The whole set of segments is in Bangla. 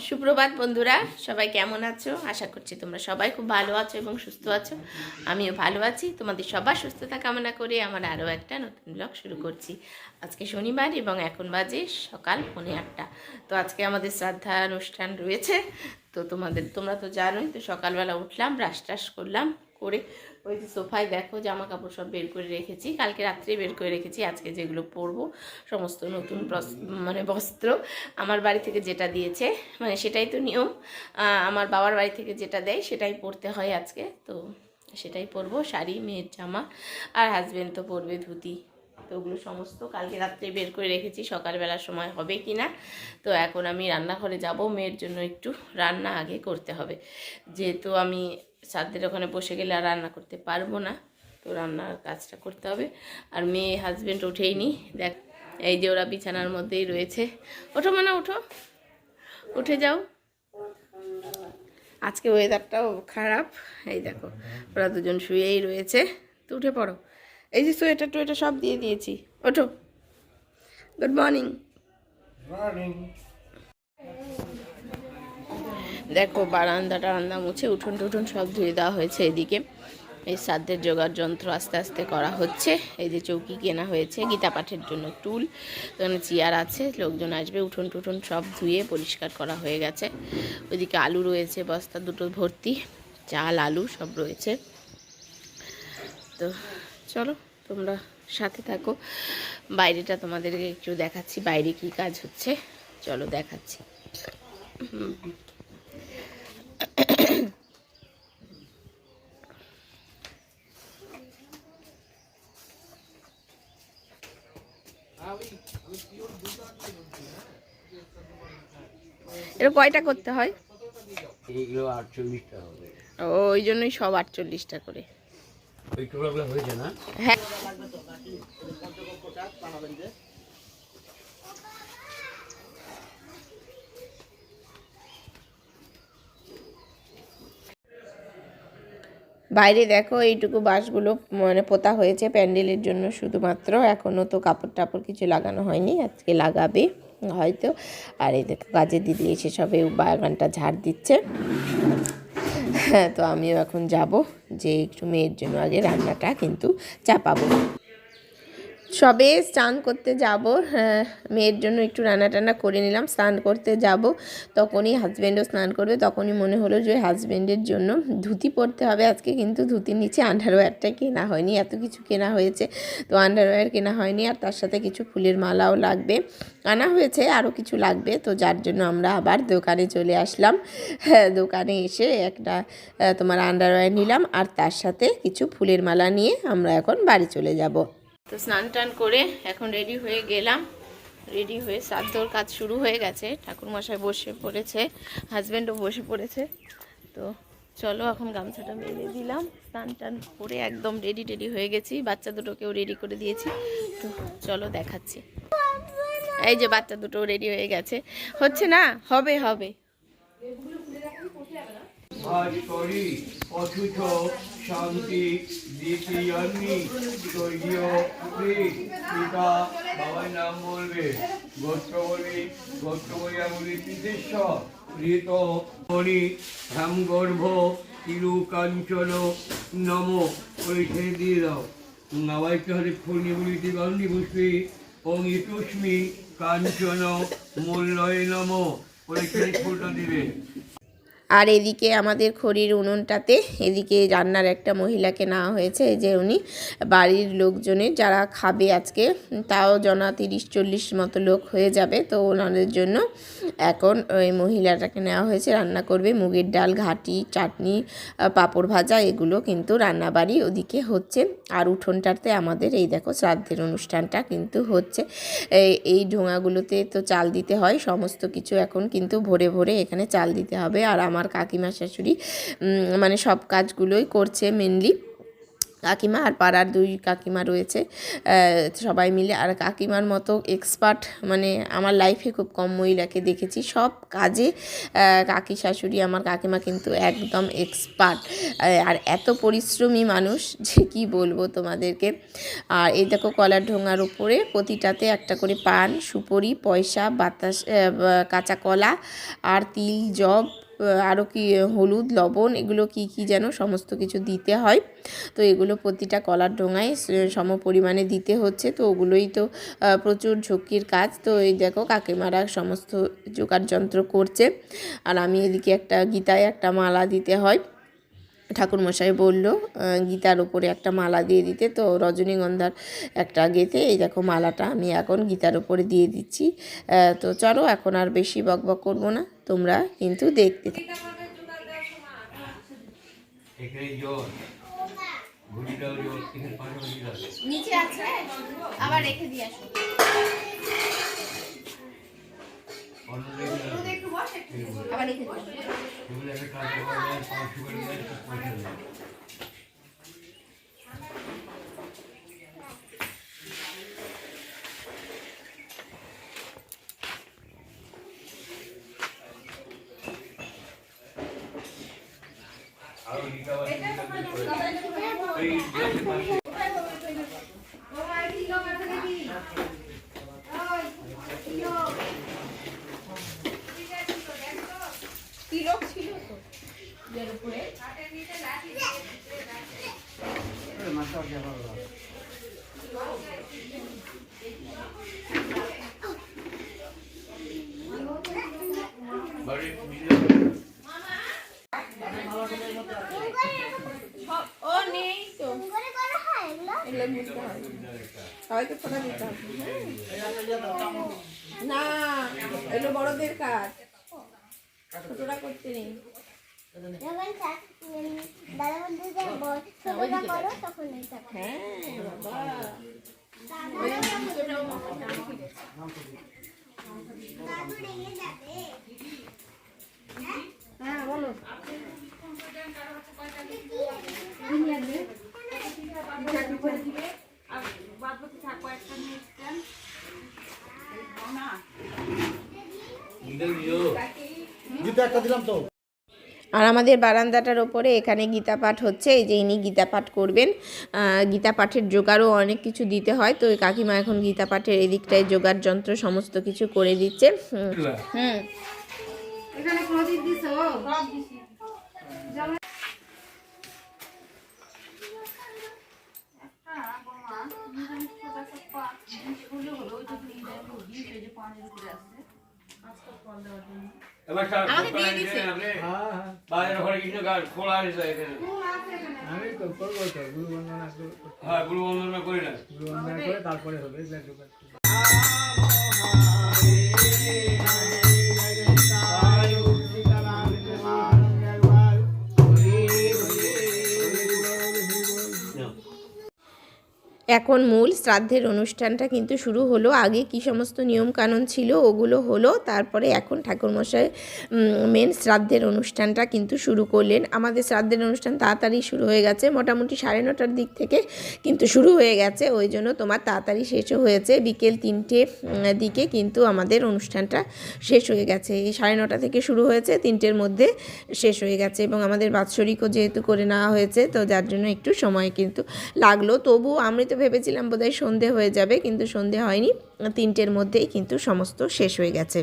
সুপ্রভাত বন্ধুরা, সবাই কেমন আছো? আশা করছি তোমরা সবাই খুব ভালো আছো এবং সুস্থ আছো। আমিও ভালো আছি। তোমাদের সবার সুস্থতা কামনা করে আমার আরও একটা নতুন ব্লগ শুরু করছি। আজকে শনিবার এবং এখন বাজে সকাল 8:45। তো আজকে আমাদের শ্রাদ্ধা অনুষ্ঠান রয়েছে। তো তোমরা তো জানোই। তো সকালবেলা উঠলাম, ব্রাশ টাশ করলাম, করে ওই যে সোফায় দেখো জামা কাপড় সব বের করে রেখেছি। কালকে রাত্রে বের করে রেখেছি। আজকে যেগুলো পরবো সমস্ত নতুন বস্ত্র আমার বাড়ি থেকে যেটা দিয়েছে, মানে সেটাই তো নিয়ম। আমার বাবার বাড়ি থেকে যেটা দেয় সেটাই পরতে হয় আজকে। তো সেটাই পরবো, শাড়ি, মেয়ের জামা, আর হাজব্যান্ড তো পরবে ধুতি। তো ওগুলো সমস্ত কালকে রাত্রে বের করে রেখেছি, সকালবেলার সময় হবে কি না। তো এখন আমি রান্নাঘরে যাব, মেয়ের জন্য একটু রান্না আগে করতে হবে, যেহেতু আমি সাধ্যের ওখানে বসে গেলে আর রান্না করতে পারবো না। তো রান্নার কাজটা করতে হবে। আর মেয়ে হাজব্যান্ড ওঠেই নি, দেখ এই যে ওরা বিছানার মধ্যেই রয়েছে। ওঠো মানে ওঠো, উঠে যাও। আজকে ওয়েদারটাও খারাপ, এই দেখো ওরা দুজন শুয়েই রয়েছে। তো উঠে পড়ো, এই যে সোয়েটার টোয়েটার সব দিয়ে দিয়েছি, ওঠো। Good morning. দেখো বারান্দা টারান্দা মুছে উঠোন টুঠোন সব ধুয়ে দেওয়া হয়েছে। এদিকে এই শ্রাদ্ধের জোগাড় যন্ত্র আস্তে আস্তে করা হচ্ছে। এই যে চৌকি কেনা হয়েছে, গীতা পাঠের জন্য টুল, এখানে চেয়ার আছে, লোকজন আসবে। উঠোন টুঠোন সব ধুয়ে পরিষ্কার করা হয়ে গেছে। ওইদিকে আলু রয়েছে বস্তা দুটো ভর্তি, চাল আলু সব রয়েছে। তো চলো তোমরা সাথে থাকো, বাইরেটা তোমাদেরকে একটু দেখাচ্ছি, বাইরে কি কাজ হচ্ছে চলো দেখাচ্ছি। এটা কয়টা করতে হয়? এইগুলো 48টা হবে। ওই জন্যই সব 48টা করে। ওই টুকরাগুলো হয়েছে না? হ্যাঁ, বাইরে দেখো এইটুকু বাঁশগুলো মানে পোতা হয়েছে প্যান্ডেলের জন্য শুধুমাত্র। এখনও তো কাপড় টাপড় কিছু লাগানো হয়নি, আজকে লাগাবে হয়তো। আর এই দেখো কাজের দিদি এসে সবে বাগানটা ঝাড় দিচ্ছে। হ্যাঁ, তো আমিও এখন যাব, যে একটু মেয়ের জন্য আগে রান্নাটা কিন্তু চাপাবো। সবে স্নান করতে যাব, মেয়ের জন্য একটু রান্না টান্না করে নিলাম। স্নান করতে যাব, তখনই হাজব্যান্ডও স্নান করবে। তখনই মনে হলো যে হাজব্যান্ডের জন্য ধুতি পরতে হবে আজকে, কিন্তু ধুতির নিচে আন্ডারওয়্যারটা কেনা হয়নি। এত কিছু কেনা হয়েছে, তো আন্ডারওয়্যার কেনা হয়নি। আর তার সাথে কিছু ফুলের মালাও লাগবে, আনা হয়েছে, আরও কিছু লাগবে। তো যার জন্য আমরা আবার দোকানে চলে আসলাম। হ্যাঁ, দোকানে এসে একটা তোমার আন্ডারওয়্যার নিলাম, আর তার সাথে কিছু ফুলের মালা নিয়ে আমরা এখন বাড়ি চলে যাব। তো স্নান টান করে এখন রেডি হয়ে গেলাম। রেডি হয়ে শ্রাদ্ধর কাজ শুরু হয়ে গেছে, ঠাকুরমশাই বসে পড়েছে, হাজব্যান্ডও বসে পড়েছে। তো চলো এখন গামছাটা মেলে দিলাম, স্নান টান করে একদম রেডি হয়ে গেছি। বাচ্চা দুটোকেও রেডি করে দিয়েছি। তো চলো দেখাচ্ছি। এই যে বাচ্চা দুটো রেডি হয়ে গেছে। হচ্ছে না, হবে হবে। ভাস্করী অথুত শান্তি দ্বিতীয়ান্নি তৈরীয় পিতা বাবার নাম বলবে। গোত্রবলিয়া বলি পিতেশ্বর ঋত মণি হেমগর্ভ তিরুকাঞ্চল নম পরিচয় দিয়ে দাও। নাবাইতে হলে ফণি বলিতে গন্ধি পুষ্পী অঙ্গি তুষ্মি কাঞ্চন মূল্যয় নম পরিচয় ফুলটা দিবে। আর এদিকে আমাদের খড়ির উনুনটাতে এদিকে রান্নার একটা মহিলাকে নেওয়া হয়েছে। এই যে উনি বাড়ির লোকজনের যারা খাবে আজকে, তাও জনা 30-40 মতো লোক হয়ে যাবে। তো ওনাদের জন্য এখন ওই মহিলাটাকে নেওয়া হয়েছে, রান্না করবে। মুগের ডাল, ঘাটি, চাটনি, পাঁপড় ভাজা, এগুলো কিন্তু রান্নাবাড়ি ওদিকে হচ্ছে। আর উঠোনটাতে আমাদের এই দেখো শ্রাদ্ধের অনুষ্ঠানটা কিন্তু হচ্ছে। এই ঢোঙাগুলোতে তো চাল দিতে হয়, সমস্ত কিছু এখন কিন্তু ভরে ভরে এখানে চাল দিতে হবে। আর আমার কাকিমা শাশুড়ি মানে সব কাজগুলোই করছে মেনলি। কাকিমা আর পাড়ার 2 কাকিমা রয়েছে, সবাই মিলে। আর কাকিমার মতো এক্সপার্ট মানে আমার লাইফে খুব কম মহিলাকে দেখেছি সব কাজে। কাকি শাশুড়ি আমার কাকিমা কিন্তু একদম এক্সপার্ট, আর এত পরিশ্রমী মানুষ যে কি বলবো তোমাদেরকে। আর এই দেখো কলার ঢোঙার উপরে প্রতিটাতে একটা করে পান, সুপুরি, পয়সা, বাতাস, কাঁচা কলা আর তিল, জব, আরও কি হলুদ, লবণ, এগুলো কি কি যেন সমস্ত কিছু দিতে হয়। তো এগুলো প্রতিটা কলার ডোঙায় সম পরিমাণে দিতে হচ্ছে। তো ওগুলোই তো প্রচুর ঝক্কির কাজ। তো এই দেখো কাকিমারা সমস্ত জোগাড় যন্ত্র করছে, আর আমি এদিকে একটা গীতায় একটা মালা দিতে হয়। ঠাকুরমশাই বলল গীতার উপরে একটা মালা দিয়ে দিতে, তো রজনীগন্ধার একটা গেঁথে এই দেখো মালাটা আমি এখন গীতার উপরে দিয়ে দিচ্ছি। তো চলো এখন আর বেশি বকবক করবো না, তোমরা কিন্তু দেখতে থাকো। এখানে জল ঘুড়িটাও জল এখানে পাশাপাশি রাখে। নিচে আছে, আবার রেখে দিয়ে আসো। আবার রেখে দিও। এগুলো একটা কাজ করা যায়, 500 করে দেয়, 500 দেয়। আরো নিকাবাদ এই গ্লাসের পাশে তিলক ছিল তো এর উপরে। বাড়ি ও নেই তো, এগুলো বুঝতে হবে, সবাইকে ফোটা দিতে হবে। না, এগুলো বড়দের কাজ, ছোটরা করতে নেই। হ্যাঁ বাবা, হ্যাঁ বলো। আর আমাদের বারান্দাটার ওপরে এখানে গীতা পাঠ হচ্ছে, এই যে ইনি গীতা পাঠ করবেন। গীতা পাঠের জোগাড়ও অনেক কিছু দিতে হয়, তো ওই কাকিমা এখন গীতা পাঠের এদিকটায় জোগাড় যন্ত্র সমস্ত কিছু করে দিচ্ছে। হুম এখানে প্রদীপ দিছো? এবার আমাকে দিয়ে দিছে আপনি বাজারে ঘরে কিছু গাছ খোলা আছে এখানে। আমি তো করবো তো গুরু বন্দনা হ্যাঁ গুরু বন্দনা করি না, গুরু বন্দনা করে তারপরে হবে জোগাড়। এখন মূল শ্রাদ্ধের অনুষ্ঠানটা কিন্তু শুরু হলো। আগে কি সমস্ত নিয়মকানুন ছিল ওগুলো হলো, তারপরে এখন ঠাকুরমশাই মেন শ্রাদ্ধের অনুষ্ঠানটা কিন্তু শুরু করলেন। আমাদের শ্রাদ্ধের অনুষ্ঠান তাড়াতাড়ি শুরু হয়ে গেছে, মোটামুটি 9:30টার দিক থেকে কিন্তু শুরু হয়ে গেছে, ওই জন্য তোমার তাড়াতাড়ি শেষও হয়েছে। বিকেল 3টে দিকে কিন্তু আমাদের অনুষ্ঠানটা শেষ হয়ে গেছে। এই 9:30 থেকে শুরু হয়েছে, 3টের মধ্যে শেষ হয়ে গেছে। এবং আমাদের বাৎসরিকও যেহেতু করে নেওয়া হয়েছে, তো যার জন্য একটু সময় কিন্তু লাগলো। তবুও আমি তো ভেবেছিলাম বোধহয় সন্ধে হয়ে যাবে, কিন্তু সন্ধে হয়নি, 3টের মধ্যেই কিন্তু সমস্ত শেষ হয়ে গেছে।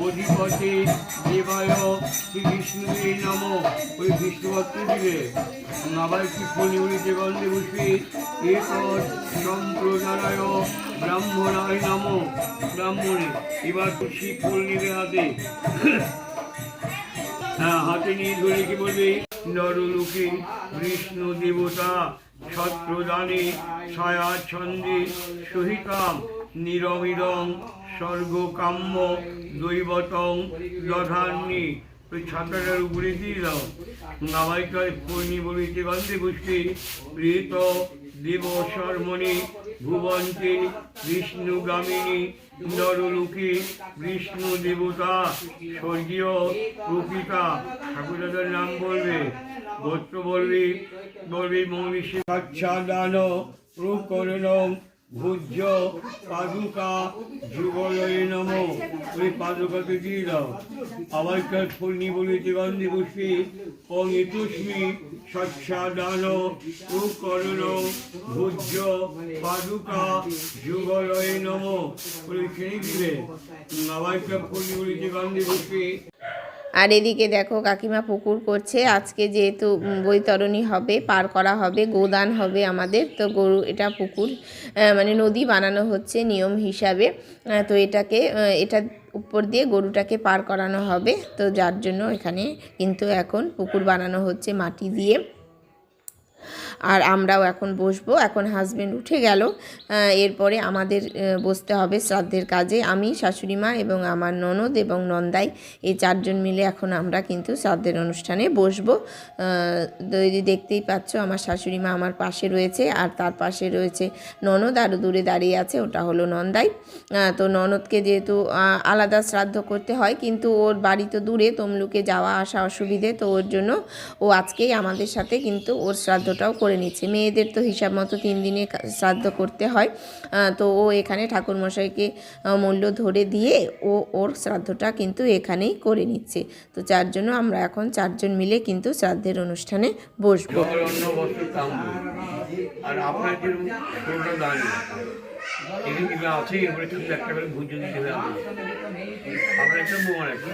অধিপতি দেবায় শ্রী বিষ্ণুবী নম। ওই বিষ্ণু ভক্তি দিবে নাবাইকি ফণিউড়িতে গন্ধে পুষ্পী এরপর সম্প্রদায় ব্রাহ্মণায় নম। ব্রাহ্মণে এবার তুলসী ফুল নিবে হাতে, হ্যাঁ হাতে নিয়ে ধরে কি বলবে, নরলোকে বিষ্ণু দেবতা ছত্রদানে ছায়াচ্ছন্দে সহিতাম নিরমিদং স্বর্গকাম্য দৈবতং দধান্নি। ওই ছাতাটার উপরে দিয়ে দাও। নাবাইকার পূর্ণি বলিতে গন্ধে পুষ্পে প্রেত দেব শর্মণি ভুবন্তি বিষ্ণুগামিনী নরলোকে বিষ্ণু দেবতা স্বর্গীয় প্রপিতা। ঠাকুরদার নাম বলবে, গোত্র বলবি, বলবি মৌমিষী সাচ্ছাদান প্রকরণ ভুজ্য পাদুকা যুগলয়ে নম। ওই পাদুকাকে দিয়ে দাও। আবার একটা ফর্ণি বলেছে গন্ধে পুষ্পী অঙ্গিতুষ্মি সাচ্ছাদান প্রকরণ ভুজ্য পাদুকা যুগলয়ে নম। ওই খেয়ে দিলে। আবার একটা ফর্ণি বলেছে গন্ধে পুষ্পী। আর এদিকে দেখো কাকিমা পুকুর করছে। আজকে যেহেতু বৈতরণী হবে, পার করা হবে, গোদান হবে আমাদের, তো গরু এটা পুকুর মানে নদী বানানো হচ্ছে নিয়ম হিসাবে। তো এটাকে এটা উপর দিয়ে গরুটাকে পার করানো হবে। তো যার জন্য এখানে কিন্তু এখন পুকুর বানানো হচ্ছে মাটি দিয়ে। আর আমরাও এখন বসবো। এখন হাজবেন্ড উঠে গেল, এরপরে আমাদের বসতে হবে শ্রাদ্ধের কাজে। আমি, শাশুড়ি মা এবং আমার ননদ এবং নন্দাই, এই চারজন মিলে এখন আমরা কিন্তু শ্রাদ্ধের অনুষ্ঠানে বসবো। দেখতেই পাচ্ছ আমার শাশুড়ি মা আমার পাশে রয়েছে, আর তার পাশে রয়েছে ননদ, আরও দূরে দাঁড়িয়ে আছে, ওটা হলো নন্দাই। তো ননদকে যেহেতু আলাদা শ্রাদ্ধ করতে হয়, কিন্তু ওর বাড়ি তো দূরে, তমলুকে যাওয়া আসা অসুবিধে, তো ওর জন্য ও আজকেই আমাদের সাথে কিন্তু ওর শ্রাদ্ধটাও করে নিচ্ছে। মেয়েদের তো হিসাব মতো 3 দিনে শ্রাদ্ধ করতে হয়। তো ও এখানে ঠাকুরমশাইকে মূল্য ধরে দিয়ে ওর শ্রাদ্ধটা কিন্তু এখানেই করে নিচ্ছে। তো যার জন্য আমরা এখন 4 জন মিলে কিন্তু শ্রাদ্ধের অনুষ্ঠানে বসবো। জল অন্ন বস্ত্র তাম্র আর আপনার যে ছোট দান এগুলো আছে, এরপরে শুধু একটা করে ভুজ দিতে হবে। আপনার একটা বোমার একটা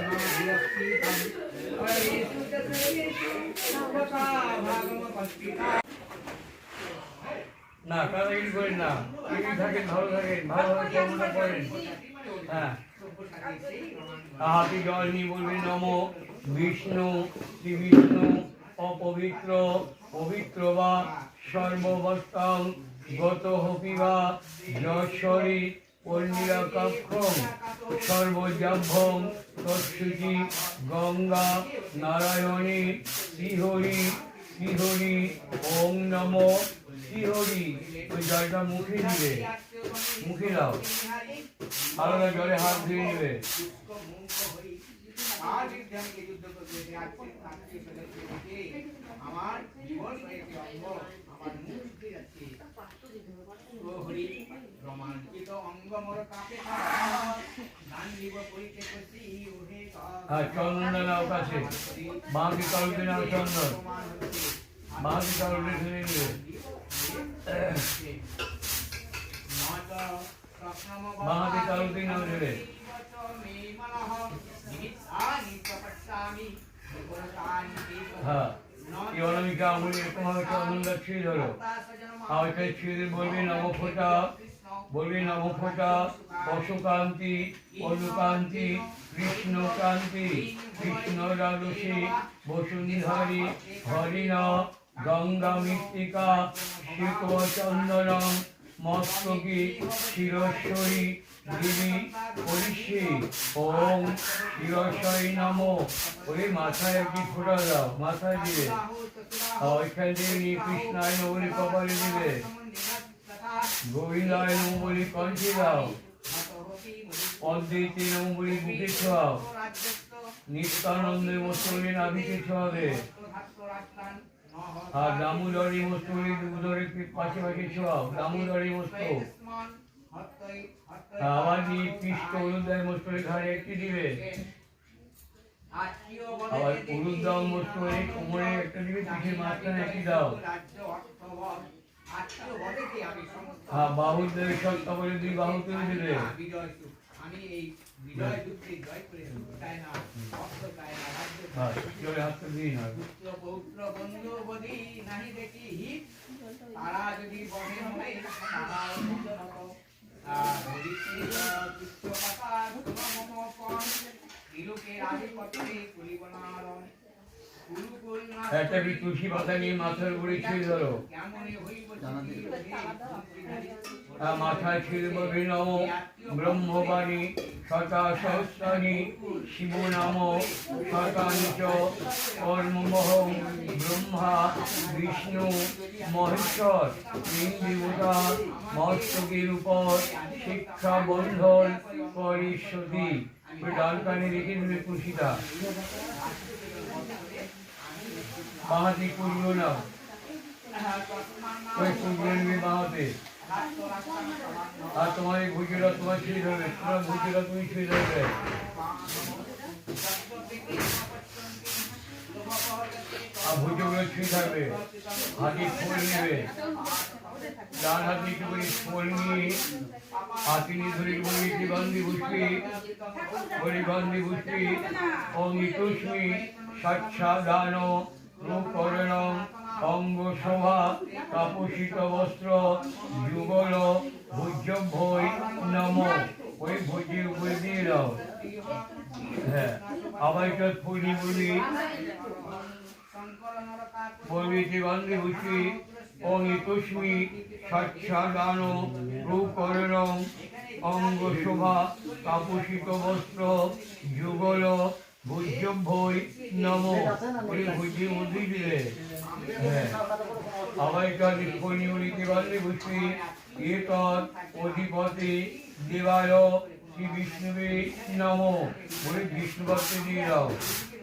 না কারাগিরি করেন না, থাকেন ভালো থাকেন, ভালোভাবে কর্মটা করেন। হ্যাঁ, হাতি জল নিয়ে বলবেন নম বিষ্ণু শ্রী বিষ্ণু অপবিত্র পবিত্র বা সর্ববস্তাং গত হপিবা যশ্বরী পর্ণিরাকাক্ষং সর্বজাভ্যং তৎসুচি গঙ্গা নারায়ণী শ্রীহরি শ্রীহরি ওম নমো শ্রীহরি। ওই জলটা মুখে দিবে, মুখে দাও, আলাদা জলে হাত ধুয়ে নেবে। আমার জীবন রোমাঞ্চিত অঙ্গ মোর কাপে গান দিব পরিচয় চন্দন নাও কাছে বাঁকি কালকে নাও চন্দন, বাঁকি কালকে ধরে নেবে, বাঁকি কালকে নাও ধরে। হ্যাঁ, এই অনামিকা আঙুলি এরকম ভাবে চন্দনটা ছুঁয়ে ধরো। আর ওইটাই ছুঁয়ে বলবি নমফোটা, বলবি নমফোটা পশুকান্তি অনুকান্তি কৃষ্ণকান্তি কৃষ্ণ রাজসী বসুন্ধরি হরিণ গঙ্গা মৃত্তিকা শীতল চন্দনম মস্তকি শিরস্বরী দেবী পরিষে ওম শিরস্বরী নমো। ওই মাথায় একটি ফোঁটা দাও, মাথায় দিবে। ওইখান থেকে নিয়ে কৃষ্ণায় নবলী কপালে দিবে, গোবিন্দায় নবলী কণ্ঠে দাও, অদ্বৈতে নবলী বুকে ছোঁয়াও, নিত্যানন্দের মস্তকে নাভিতে ছোঁয়াবে, আর দামোদরী মস্তকে উদরে পাশে পাশে ছোঁয়াও, দামোদরী মস্ত। আবার নিয়ে পৃষ্ঠ অনুদায় মস্তকে ঘাড়ে একটি দিবে, আবার অনুদাও মস্তকে কোমরে একটা দিবে, পিঠের মাঝখানে একটি দাও। হ্যাঁ, বাহুদের সব কবলে 2 বাহু তুলে দিবে। একটা তুলসী পাতা নিয়ে মাথার উপরে ছুঁয়ে ধরো। মাথায় শিরববে নম ব্রহ্মবাণী শতা সহস্রাণী শিব নাম শতাঞ্চ কর্মমহং ব্রহ্মা বিষ্ণু মহেশ্বর তিন দেবতা মস্তকের উপর শিক্ষা বন্ধন পরিষদি। ডান কানে রেখে দেবে খুশিটা, বাহাতি করিও না, ওই করিয়ে নেবে বাহাতে। আর তোমার এই ভুজিরা তোমার ছুঁয়ে ধরবে, তোমার ভুজিরা তুমি ছুঁয়ে ধরবে। আর ভুজিগুলো ছুঁয়ে থাকবে, হাতি ফুল নেবে, ডান হাতে একটু করে ফুল নিয়ে হাতি নিয়ে ধরে বলি গন্ধি পুষ্পি বলি গন্ধি পুষ্পি অঙ্গিতুষ্মি সাক্ষাদান রূপকরণ অঙ্গ শোভা কাপুষিত বস্ত্র যুগল ভোজ্যভ্যই নম। ওই ভোজ্যের উপরে দিয়ে দাও। হ্যাঁ, আবার একটা ফুলি বলি বলবি গন্ধি পুষ্পি অঙ্গিতুষ্মি সাক্ষাদান রূপকরণ অঙ্গ শোভা কাপুষিত বস্ত্র যুগল ভোজ্যভ্যই নম। ওই ভোজ্যের মধ্যেই দিলে। হ্যাঁ, আবার কাজে ফণিউলিতে বান্ধে পুষ্পি এতৎ অধিপতি দেবায় শ্রী বিষ্ণুবে নম। বলে বিষ্ণু ভক্তে দিয়ে দাও।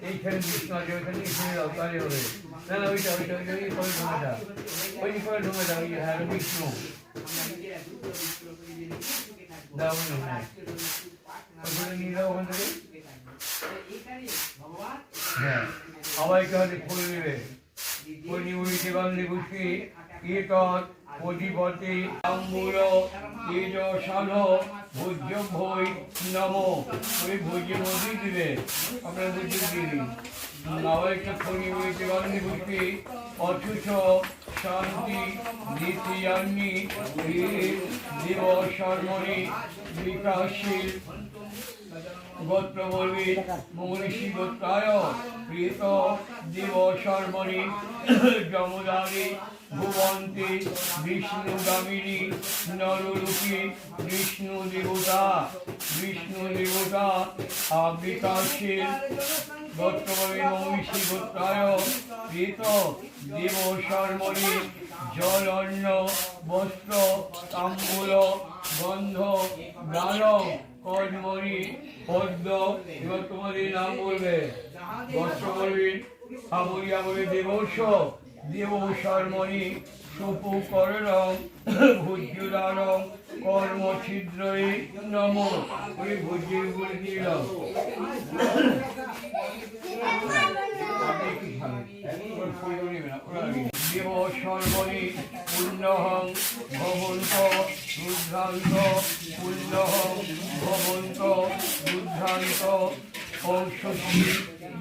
এইখানে বিষ্ণু আছে, ওইখানে এখানে দাও, তাহলে হবে। না না, ওইটা ওইটা ওইটা ওই করে ঢোঙাটা, ওই করে ঢোঙাটা, ওই হ্যাঁ বিষ্ণু দাও। হ্যাঁ, ওইখানে নিয়ে দাও ওখান থেকে। হ্যাঁ, আবার কাজে ফুল নেবে ফণিউলিতে বান্ধে পুষ্পি এতৎ অধিপতি তাম্বূল তেজসাধ ভোজ্যভ্যই নম। ওই ভোজ্যের মধ্যেই দিবে, আপনারা ভোজ্য দিয়ে দিন। আবার একটা ফণিউলিতে বান্ধে পুষ্পি অথুচ শান্তি দ্বিতীয়ান্নি দেব শর্মণি বিকাশশীল গোত্র বলবি মৌলিষী গোত্রায় প্রিয়ত দেব শর্মণি যমদারি ভুবন্তি বিষ্ণু গামিনী নররূপী বিষ্ণু দেবতা বিকাশশীল গোত্র বলবি মৌলিষী গোত্রায় প্রিয়ত দেব শর্মণি জল অন্ন বস্ত্র তাম্বূল গন্ধ গান কর্মণি পদ্ম। এবার তোমাদের নাম বলবে, বস্ত্র বলবেন আবরিয়া বলে দেবস্ব দেব শর্মণি সুপুকরণ ভোজ্যদান কর্ম ছিদ্রই নম। ওই ভোজ্যের উপরে দিয়ে দাও। দেব শর্মণি পুণ্যহং ভবন্ত রুদ্রান্ত পুণ্যহং ভবন্ত রুদ্রান্ত অংশী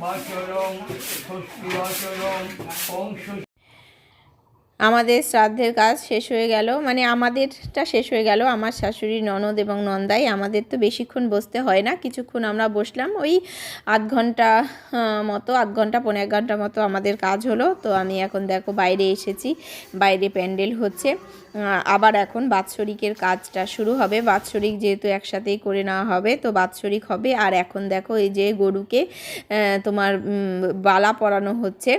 বাচরং ষষ্ঠী বাচরং অংশ। আমাদের শ্রাদ্ধের কাজ শেষ হয়ে গেল, মানে আমাদেরটা শেষ হয়ে গেল। আমার শাশুড়ি ননদ এবং নন্দাই, আমাদের তো বেশিক্ষণ বসতে হয় না, কিছুক্ষণ আমরা বসলাম, ওই আধ ঘন্টা মতো, আধ ঘন্টা 1.5 ঘন্টা মতো আমাদের কাজ হলো। তো আমি এখন দেখো বাইরে এসেছি, বাইরে প্যান্ডেল হচ্ছে। আবার এখন বাৎসরিকের কাজটা শুরু হবে। বাৎসরিক যেহেতু একসাথেই করে নেওয়া হবে, তো বাৎসরিক হবে। আর এখন দেখো এই যে গরুকে তোমার বালা পরানো হচ্ছে,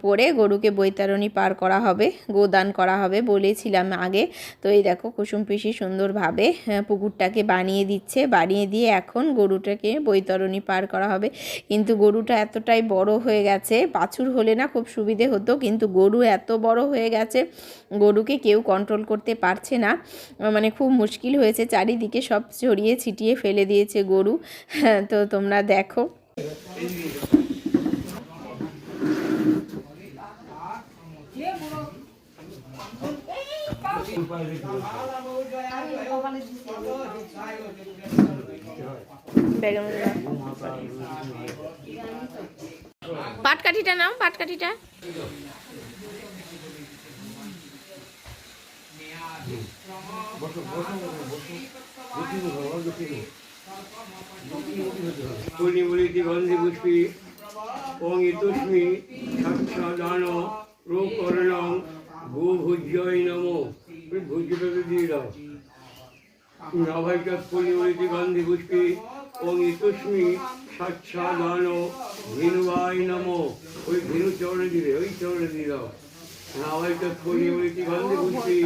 পরে গরুকে বৈতরণী পার করা হবে, গোদান করা হবে বলেছিলাম আগে। তো এই দেখো কুসুম পিসি সুন্দরভাবে পুকুরটাকে বানিয়ে দিচ্ছে, বানিয়ে দিয়ে এখন গরুটাকে বৈতরণী পার করা হবে। কিন্তু গরুটা এতটাই বড় হয়ে গেছে, বাছুর হলে না খুব সুবিধে হতো, কিন্তু গরু এত বড় হয়ে গেছে, গরুকে কেউ কন্ট্রোল করতে পারছে না, মানে খুব মুশকিল হয়েছে। চারিদিকে সব ছড়িয়ে ছিটিয়ে ফেলে দিয়েছে গরু। তো তোমরা দেখো। পাটকাঠিটা নাও, পাটকাঠিটা। ফণিউলিতে গন্ধি পুষ্পি অঙ্গিতুষ্মি সাক্ষাদান রূপকরণ গোভোজ্যই নম। ভোজ্যটাকে দিয়ে দাও। নবাইকা ফুলিমরিতি গন্ধি পুষ্পে অঙ্গিতুষ্মি সাচ্ছাদান ধেনুবাই নম। ওই ধেনু চরণে দিলে, ওই চরণে দিল। নবাইকা ফুলিমরিতি গন্ধি পুষ্পে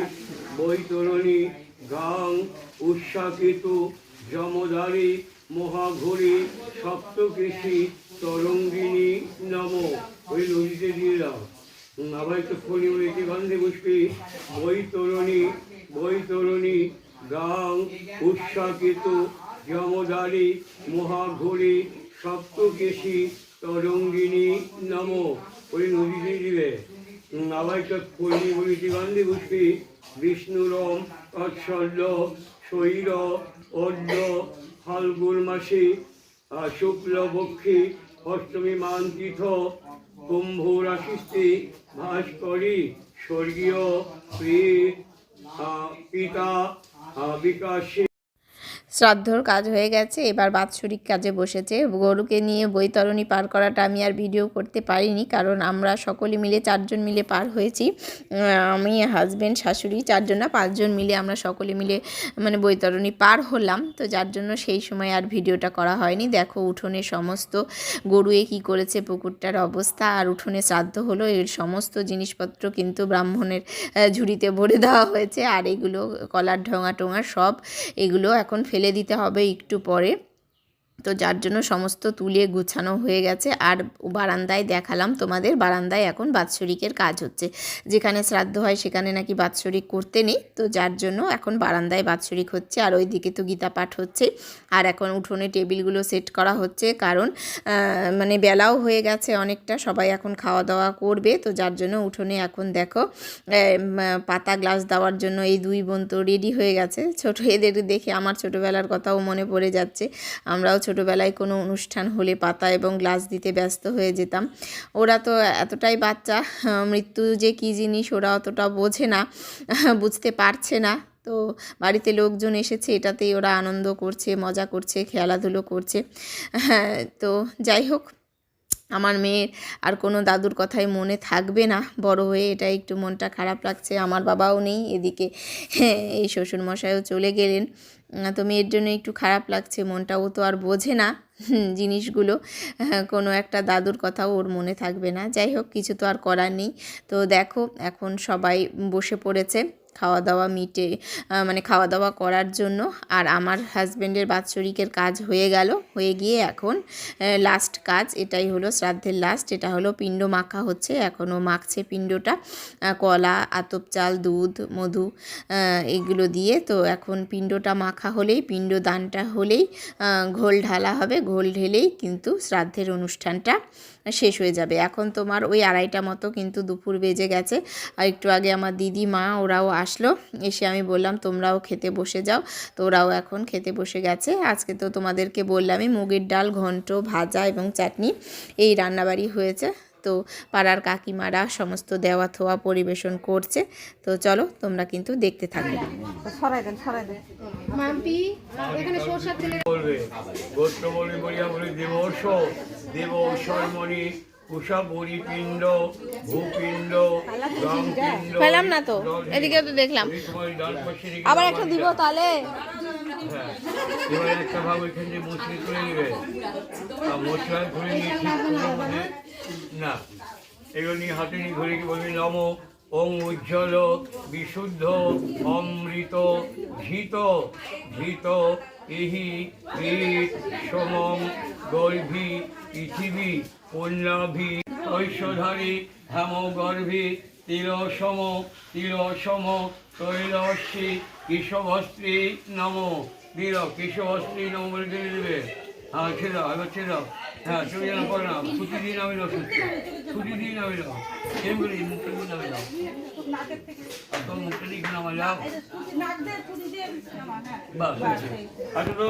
বৈতরণী গাং উৎসাকেতু যমদারি মহাঘোরী সপ্তকেশী তরঙ্গিনী নম। ওই নদীতে দিয়ে দাও। নবাইকা ফুলিমরিতি গন্ধি পুষ্পে বৈতরণী গাং উৎসাকেতু যমদারি মহাঘোরী সপ্তকেশী তরঙ্গিনী নম। ওই নদীতে দিলে। নবাইকা ফুলিমরিতি গন্ধি পুষ্পে বিষ্ণুরম তৎসল্য শৈর অদ্য ফাল্গুন মাসে শুক্লপক্ষে অষ্টমী মান্তিথ কুম্ভ রাশিস্তে ভাস্করী স্বর্গীয় পিতা বিকাশে। শ্রাদ্ধর কাজ হয়ে গেছে, এবার বাৎসরিক কাজে বসেছে। গরুকে নিয়ে বৈতরণী পার করাটা আমি আর ভিডিও করতে পারিনি, কারণ আমরা সকলে মিলে 4 জন মিলে পার হয়েছি। আমি, হাজব্যান্ড, শাশুড়ি, 4 জন না 5 জন মিলে আমরা সকলে মিলে মানে বৈতরণী পার হলাম। তো যার জন্য সেই সময় আর ভিডিওটা করা হয়নি। দেখো উঠোনে সমস্ত গরুয়ে কি করেছে, পুকুরটার অবস্থা। আর উঠোনে শ্রাদ্ধ হলো, এর সমস্ত জিনিসপত্র কিন্তু ব্রাহ্মণের ঝুড়িতে ভরে দেওয়া হয়েছে। আর এগুলো কলার ঢোঙা সব এগুলো এখন ফেলে দিতে হবে একটু পরে। তো যার জন্য সমস্ত তুলে গুছানো হয়ে গেছে। আর বারান্দায় দেখালাম তোমাদের, বারান্দায় এখন বাৎসরিকের কাজ হচ্ছে। যেখানে শ্রাদ্ধ হয় সেখানে নাকি বাৎসরিক করতে নেই, তো যার জন্য এখন বারান্দায় বাৎসরিক হচ্ছে। আর ওই দিকে তো গীতা পাঠ হচ্ছে। আর এখন উঠোনে টেবিলগুলো সেট করা হচ্ছে, কারণ মানে বেলাও হয়ে গেছে অনেকটা, সবাই এখন খাওয়া দাওয়া করবে। তো যার জন্য উঠোনে এখন দেখো পাতা গ্লাস দেওয়ার জন্য এই 2 বোন তো রেডি হয়ে গেছে। এদের দেখে আমার ছোটোবেলার কথাও মনে পড়ে যাচ্ছে। আমরাও ছোটোবেলায় কোনো অনুষ্ঠান হলে পাতা এবং গ্লাস দিতে ব্যস্ত হয়ে যেতাম। ওরা তো এতটাই বাচ্চা, মৃত্যু যে কী জিনিস ওরা অতটা বোঝে না, বুঝতে পারছে না। তো বাড়িতে লোকজন এসেছে, এটাতেই ওরা আনন্দ করছে, মজা করছে, খেলাধুলো করছে। হ্যাঁ, তো যাই হোক, আমার মেয়ের আর কোনো দাদুর কথাই মনে থাকবে না বড় হয়ে, এটা একটু মনটা খারাপ লাগছে। আমার বাবাও নেই এদিকে, এই শ্বশুরমশাইও চলে গেলেন। তো মেয়ের জন্য একটু খারাপ লাগছে মনটা। ও তো আর বোঝে না জিনিসগুলো, কোনো একটা দাদুর কথাও ওর মনে থাকবে না। যাই হোক, কিছু তো আর করার নেই। তো দেখো এখন সবাই বসে পড়েছে খাওয়া দাওয়া মানে খাওয়া দাওয়া করার জন্য। আর আমার হাজব্যান্ডের বাৎসরিকের কাজ হয়ে গিয়ে এখন লাস্ট কাজ, এটাই হলো শ্রাদ্ধের লাস্ট। এটা হলো পিণ্ড মাখা হচ্ছে, এখনও মাখছে পিণ্ডটা, কলা, আতপ চাল, দুধ, মধু এগুলো দিয়ে। তো এখন পিণ্ডটা মাখা হলেই, পিণ্ড দানটা হলেই ঘোল ঢালা হবে। ঘোল ঢেলেই কিন্তু শ্রাদ্ধের অনুষ্ঠানটা শেষ হয়ে যাবে। এখন তোমার ওই 2:30টা মতো কিন্তু দুপুর বেজে গেছে। আর একটু আগে আমার দিদি, মা ওরাও আসলো। এসে আমি বললাম তোমরাও খেতে বসে যাও, তো ওরাও এখন খেতে বসে গেছে। আজকে তো তোমাদেরকে বললামই, মুগের ডাল, ঘন্ট, ভাজা এবং চাটনি এই রান্নাবাড়ি হয়েছে। তো পাড়ার কাকিমারা সমস্ত দেওয়া থোয়া পরিবেশন করছে। তো চলো তোমরা কিন্তু দেখতে থাকো। মাম্পি এখানে সরষের তেল বলবে গোত্র বলি বলিয়া বলি দেবর্ষমণি উষা পরিপিণ্ড ভূপিণ্ড রামপিণ্ড পেলাম না তো, এদিকে তো দেখলাম। আবার একটা দিব তাহলে। হ্যাঁ, এবার একটা ভাব ওইখান থেকে মশলি তুলে নেবে। মশলা তুলে নিয়ে না, এগুলো নিয়ে হাতে নিয়ে ধরে কি বলবি, নম ওং উজ্জ্বল বিশুদ্ধ অমৃত ঘৃত এহি সমম গর্ভী পৃথিবী পুণ্যাভি ঐশ্বধারী হেমগর্ভী তিলসম তৈলস্যী কেশবস্ত্রী নম। দিল কেশবস্ত্রী নম বলে দিয়ে দেবে। হ্যাঁ ছেড়ে দাও, এবার ছেড়ে দাও। হ্যাঁ তুমি যেন করো না, ছুটি দিন আমি দাও, ছুটি দিন আমি দাও, এম বলি মুখটা দিন আমি দাও, তোর মুখটা দিন আমার যাও। বাস আচ্ছা তো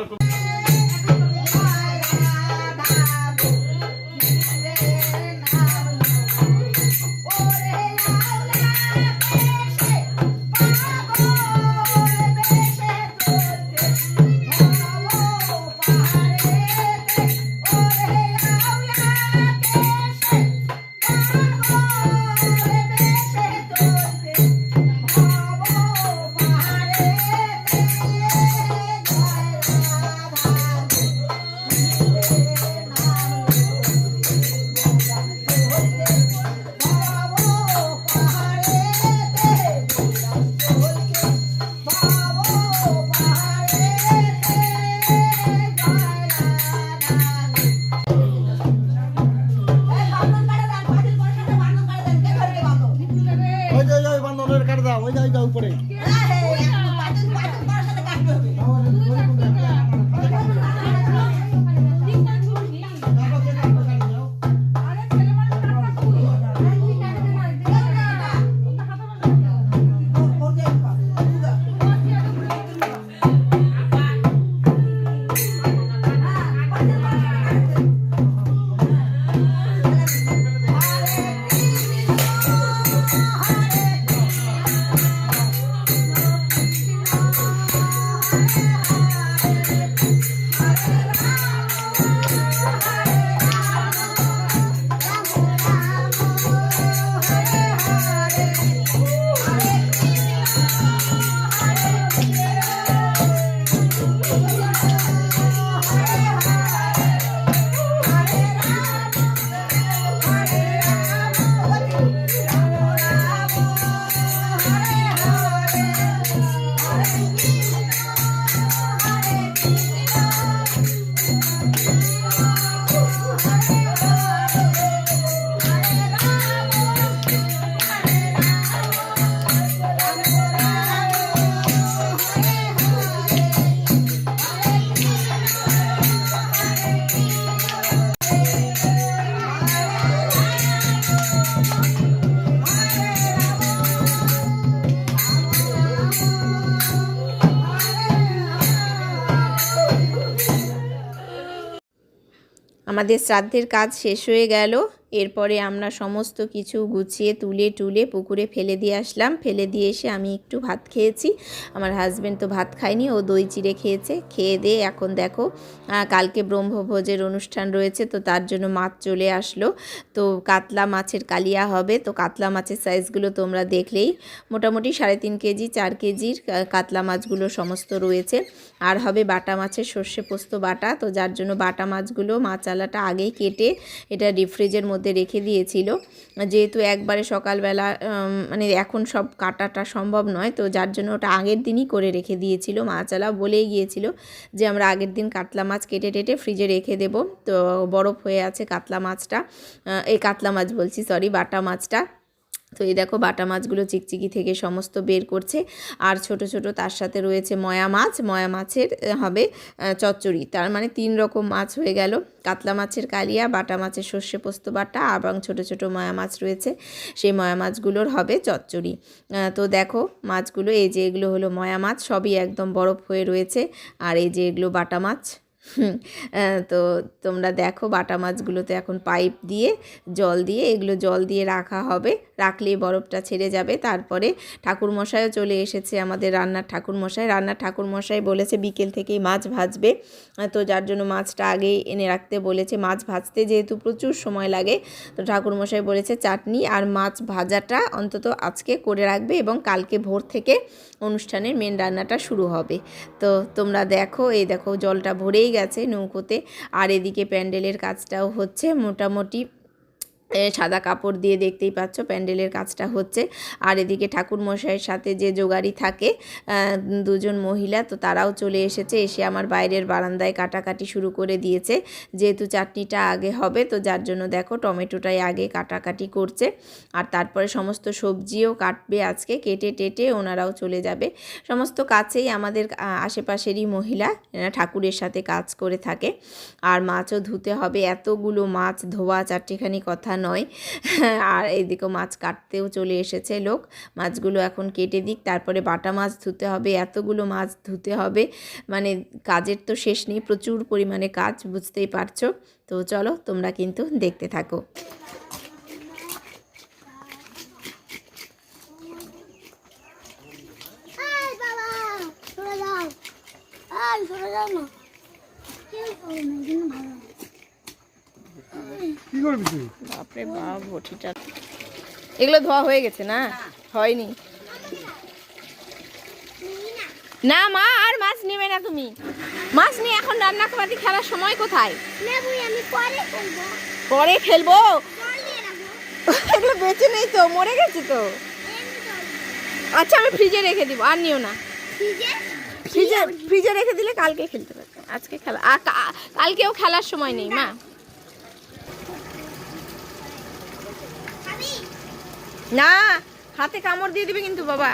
আমাদের শ্রাদ্ধের কাজ শেষ হয়ে গেল। এরপরে আমরা সমস্ত কিছু গুছিয়ে তুলে পুকুরে ফেলে দিয়ে আসলাম। ফেলে দিয়ে এসে আমি একটু ভাত খেয়েছি, আমার হাজব্যান্ড তো ভাত খায়নি, ও দই চিড়ে খেয়েছে। খেয়ে দিয়ে এখন দেখো কালকে ব্রহ্মভোজের অনুষ্ঠান রয়েছে, তো তার জন্য মাছ চলে আসলো। তো কাতলা মাছের কালিয়া হবে। তো কাতলা মাছের সাইজগুলো তোমরা দেখলেই, মোটামুটি 3.5 কেজি 4 কেজির কাতলা মাছগুলো সমস্ত রয়েছে। আর হবে বাটা মাছের সর্ষে পোস্ত বাটা। তো যার জন্য বাটা মাছগুলো মাছালাটা আগেই কেটে এটা ডিপ ফ্রিজের মধ্যে রেখে দিয়েছিল, যেহেতু একবারে সকালবেলা মানে এখন সব কাটাটা সম্ভব নয়, তো যার জন্য ওটা আগের দিনই করে রেখে দিয়েছিল। মাছালা বলেই গিয়েছিল যে আমরা আগের দিন কাতলা মাছ কেটে টেটে ফ্রিজে রেখে দেব। তো বরফ হয়ে আছে কাতলা মাছটা, এই কাতলা মাছ বলছি, সরি, বাটা মাছটা। তো এই দেখো বাটা মাছগুলো চিকচিকি থেকে সমস্ত বের করছে। আর ছোট ছোট তার সাথে রয়েছে ময়া মাছ, ময়া মাছের হবে চচ্চড়ি। তার মানে 3 রকম মাছ হয়ে গেল, কাতলা মাছের কালিয়া, বাটা মাছের সর্ষে পোস্ত বাটা, এবং ছোট ছোট ময়া মাছ রয়েছে, সেই ময়া মাছগুলোর হবে চচ্চড়ি। তো দেখো মাছগুলো, এই যে এগুলো হলো ময়া মাছ, সবই একদম বরফ হয়ে রয়েছে। আর এই যে এগুলো বাটা মাছ। তো তোমরা দেখো বাটা মাছগুলোতে এখন পাইপ দিয়ে জল দিয়ে, এগুলো জল দিয়ে রাখা হবে, রাখলেই বরফটা ছেড়ে যাবে। তারপরে ঠাকুরমশাইও চলে এসেছে, আমাদের রান্নার ঠাকুরমশাই বলেছে বিকেল থেকেই মাছ ভাজবে। তো যার জন্য মাছটা আগেই এনে রাখতে বলেছে। মাছ ভাজতে যেহেতু প্রচুর সময় লাগে, তো ঠাকুরমশাই বলেছে চাটনি আর মাছ ভাজাটা অন্তত আজকে করে রাখবে, এবং কালকে ভোর থেকে অনুষ্ঠানের মেন রান্নাটা শুরু হবে। তো তোমরা দেখো, এই দেখো জলটা ভরেই গেছে নৌকোতে। আর এদিকে প্যান্ডেলের কাজটাও হচ্ছে, মোটামুটি সাদা কাপড় দিয়ে দেখতেই পাচ্ছ প্যান্ডেলের কাজটা হচ্ছে। আর এদিকে ঠাকুরমশাইয়ের সাথে যে যোগাড়ি থাকে 2জন মহিলা, তো তারাও চলে এসেছে, এসে আমার বাইরের বারান্দায় কাটাকাটি শুরু করে দিয়েছে। যেহেতু চাটনিটা আগে হবে, তো যার জন্য দেখো টমেটোটাই আগে কাটাকাটি করছে। আর তারপরে সমস্ত সবজিও কাটবে আজকে, কেটে টেটে ওনারাও চলে যাবে। সমস্ত কাছেই আমাদের আশেপাশেরই মহিলা ঠাকুরের সাথে কাজ করে থাকে। আর মাছও ধুতে হবে, এতগুলো মাছ ধোয়া চারটেখানি কথা নয়। আর এইদিকে মাছ কাটতেও চলে এসেছে লোক, মাছগুলো এখন কেটে দিক, তারপরে বাটা মাছ ধুতে হবে, এতগুলো মাছ ধুতে হবে, মানে কাজের তো শেষ নেই, প্রচুর পরিমাণে কাজ, বুঝতেই পারছো। তো চলো তোমরা কিন্তু দেখতে থাকো। কি করবি তুই? বাপরে বাপ, বটিটা এগুলো ধোয়া হয়ে গেছে না? হয়নি না মা, আর মাছ নেবে না তুমি। মাছ নিয়ে এখন রান্না করাতে খেলার সময় কোথায়? পরে খেলবো। এগুলো বেঁচে নেই তো, মরে গেছে তো। আচ্ছা আমি ফ্রিজে রেখে দিব, আর নিও না। ফ্রিজে রেখে দিলে কালকে খেলতে পারবে, আজকে খেলা কালকেও খেলার সময় নেই মা। না, হাতে কামড় দিয়ে দিবে কিন্তু বাবা।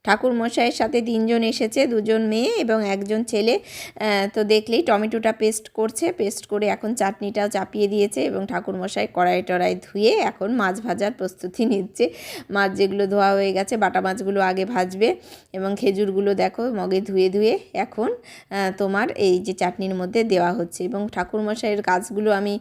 ঠাকুরমশাইয়ের সাথে 3 জন এসেছে, 2 জন মেয়ে এবং 1 জন ছেলে। তো দেখলেই টমেটোটা পেস্ট করছে, পেস্ট করে এখন চাটনিটাও চাপিয়ে দিয়েছে, এবং ঠাকুরমশাই কড়াই টড়াই ধুয়ে এখন মাছ ভাজার প্রস্তুতি নিচ্ছে। মাছ যেগুলো ধোয়া হয়ে গেছে, বাটা মাছগুলো আগে ভাজবে, এবং খেজুরগুলো দেখো মগে ধুয়ে ধুয়ে এখন তোমার এই যে চাটনির মধ্যে দেওয়া হচ্ছে। এবং ঠাকুরমশাইয়ের কাজগুলো আমি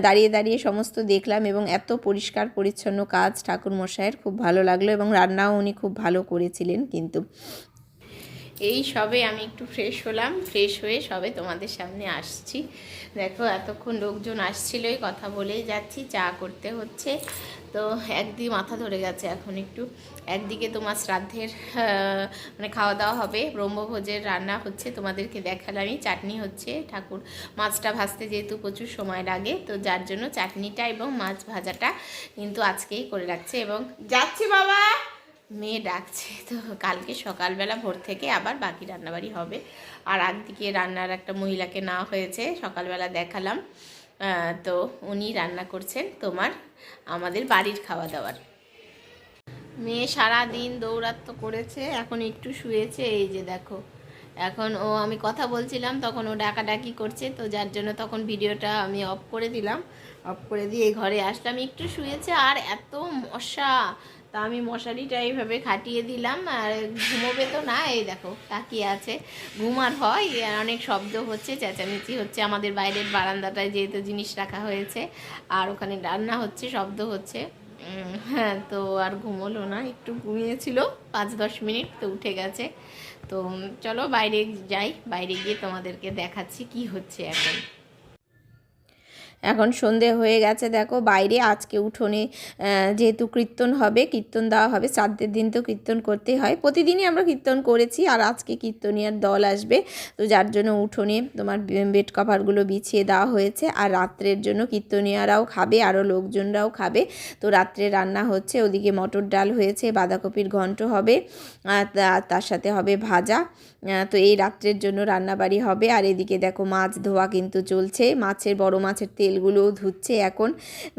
দাঁড়িয়ে দাঁড়িয়ে সমস্ত দেখলাম, এবং এত পরিষ্কার পরিচ্ছন্ন কাজ ঠাকুরমশাইয়ের, খুব ভালো লাগলো, এবং রান্নাও উনি খুব ভালো করেছিলেন। কিন্তু এই সবে আমি একটু ফ্রেশ হলাম, ফ্রেশ হয়ে সবে তোমাদের সামনে আসছি। দেখো এতক্ষণ লোকজন আসছিলই, কথা বলেই যাচ্ছি, চা করতে হচ্ছে। তো একদিকে মাথা ধরে গেছে এখন একটু, একদিকে তোমার শ্রাদ্ধের মানে খাওয়া দাওয়া হবে, ব্রহ্মভোজের রান্না হচ্ছে, তোমাদেরকে দেখালামই, চাটনি হচ্ছে। ঠাকুর মাছটা ভাজতে যেহেতু প্রচুর সময় লাগে, তো যার জন্য চাটনিটা এবং মাছ ভাজাটা কিন্তু আজকেই করে রাখছে। এবং যাচ্ছি বাবা, মেয়ে ডাকছে। তো কালকে সকালবেলা ভোর থেকে আবার বাকি রান্নাবাড়ি হবে। আর একদিকে রান্নার একটা মহিলাকে নেওয়া হয়েছে, সকালবেলা দেখালাম, তো উনি রান্না করছেন তোমার আমাদের বাড়ির খাওয়া দাওয়ার। মেয়ে সারা দিন দৌড়াত্ম করেছে, এখন একটু শুয়েছে। এই যে দেখো, এখন ও আমি কথা বলছিলাম তখন ও ডাকাডাকি করছে, তো যার জন্য তখন ভিডিওটা আমি অফ করে দিলাম। অফ করে দিয়ে এই ঘরে আসলাম, একটু শুয়েছে। আর এত মশা, তা আমি মশারিটা এইভাবে খাটিয়ে দিলাম। আর ঘুমোবে তো না, এই দেখো তাকিয়ে আছে। ঘুমার হয়, আর অনেক শব্দ হচ্ছে, চেঁচামেচি হচ্ছে আমাদের বাইরের বারান্দাটায়, যেহেতু জিনিস রাখা হয়েছে আর ওখানে রান্না হচ্ছে, শব্দ হচ্ছে। হ্যাঁ, তো আর ঘুমোলো না, একটু ঘুমিয়েছিল 5-10 মিনিট, তো উঠে গেছে। তো চলো বাইরে যাই, বাইরে গিয়ে তোমাদেরকে দেখাচ্ছি কি হচ্ছে এখন। এখন সন্ধে হয়ে গেছে, দেখো বাইরে আজকে উঠোনে যেহেতু কীর্তন হবে, কীর্তন দেওয়া হবে। শ্রাদ্ধের দিন তো কীর্তন করতেই হয়, প্রতিদিনই আমরা কীর্তন করেছি, আর আজকে কীর্তনিয়ার দল আসবে, তো যার জন্য উঠোনে তোমার বেড কভারগুলো বিছিয়ে দেওয়া হয়েছে। আর রাত্রের জন্য কীর্তনিয়ারাও খাবে, আরও লোকজনরাও খাবে। তো রাত্রে রান্না হচ্ছে, ওদিকে মটর ডাল হয়েছে, বাঁধাকপির ঘন্ট হবে, আর তার সাথে হবে ভাজা। তো এই রাত্রের জন্য রান্নাবাড়ি হবে। আর এদিকে দেখো মাছ ধোয়া কিন্তু চলছে, মাছের বড় মাছের তেলগুলোও ধুচ্ছে এখন।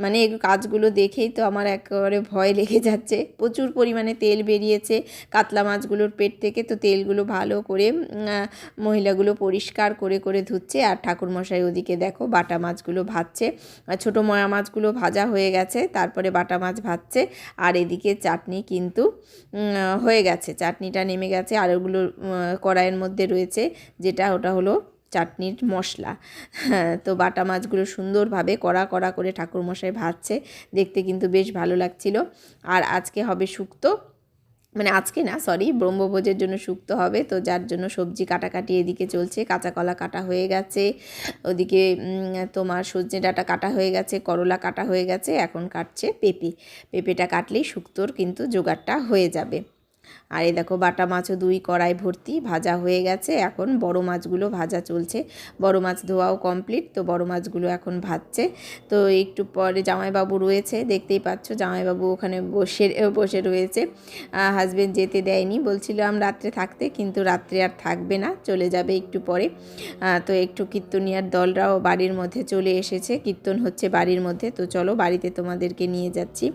মানে এই কাজগুলো দেখেই তো আমার একেবারে ভয় লেগে যাচ্ছে, প্রচুর পরিমাণে তেল বেরিয়েছে কাতলা মাছগুলোর পেট থেকে। তো তেলগুলো ভালো করে মহিলাগুলো পরিষ্কার করে করে ধুচ্ছে। আর ঠাকুরমশাই ওদিকে দেখো বাটা মাছগুলো ভাজছে, ছোটো ময়া মাছগুলো ভাজা হয়ে গেছে, তারপরে বাটা মাছ ভাজছে। আর এদিকে চাটনি কিন্তু হয়ে গেছে, চাটনিটা নেমে গেছে। আর ওগুলো কড়াইয়ের মধ্যে রয়েছে, যেটা ওটা হলো চাটনির মশলা। হ্যাঁ, তো বাটা মাছগুলো সুন্দরভাবে কড়া কড়া করে ঠাকুরমশাই ভাজছে, দেখতে কিন্তু বেশ ভালো লাগছিল। আর আজকে হবে শুক্তো, মানে আজকে না, সরি, ব্রহ্মভোজের জন্য শুক্তো হবে। তো যার জন্য সবজি কাটাকাটি এদিকে চলছে, কাঁচা কলা কাটা হয়ে গেছে, ওদিকে তোমার সজনে ডাঁটা কাটা হয়ে গেছে, করলা কাটা হয়ে গেছে, এখন কাটছে পেঁপেটা কাটলেই শুক্তোর কিন্তু জোগাড়টা হয়ে যাবে। আর এই দেখো বাটা মাছও 2 কড়াই ভর্তি ভাজা হয়ে গেছে, এখন বড় মাছগুলো ভাজা চলছে। বড় মাছ ধোয়াও কমপ্লিট, তো বড় মাছগুলো এখন ভাজছে। তো একটু পরে জামাইবাবু রয়েছে, দেখতেই পাচ্ছ জামাইবাবু ওখানে বসে রয়েছে। হাজবেন্ড যেতে দেয়নি, বলছিলাম রাত্রে থাকতে, কিন্তু রাত্রে আর থাকবে না, চলে যাবে একটু পরে। তো একটু কীর্তনিয়ার দলরাও বাড়ির মধ্যে চলে এসেছে, কীর্তন হচ্ছে বাড়ির মধ্যে। তো চলো বাড়িতে তোমাদেরকে নিয়ে যাচ্ছি।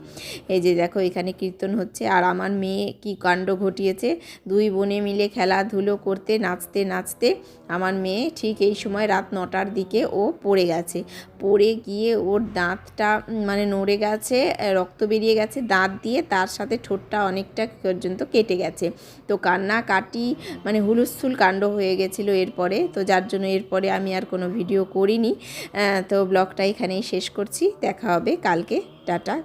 এই যে দেখো এখানে কীর্তন হচ্ছে। আর আমার মেয়ে কি কাণ্ড ঘটিয়েছে, 2 বোনে মিলে খেলাধুলো করতে নাচতে নাচতে আমার মেয়ে ঠিক এই সময় রাত 9টার দিকে ও পড়ে গেছে। পড়ে গিয়ে ওর দাঁতটা মানে নড়ে গেছে, রক্ত বেরিয়ে গেছে দাঁত দিয়ে, তার সাথে ঠোঁটটা অনেকটা পর্যন্ত কেটে গেছে। তো কান্নাকাটি মানে হুলস্থুল কাণ্ড হয়ে গেছিলো এরপরে। তো যার জন্য এরপরে আমি আর কোনো ভিডিও করিনি। তো ব্লগটা এখানেই শেষ করছি, দেখা হবে কালকে, টাটা।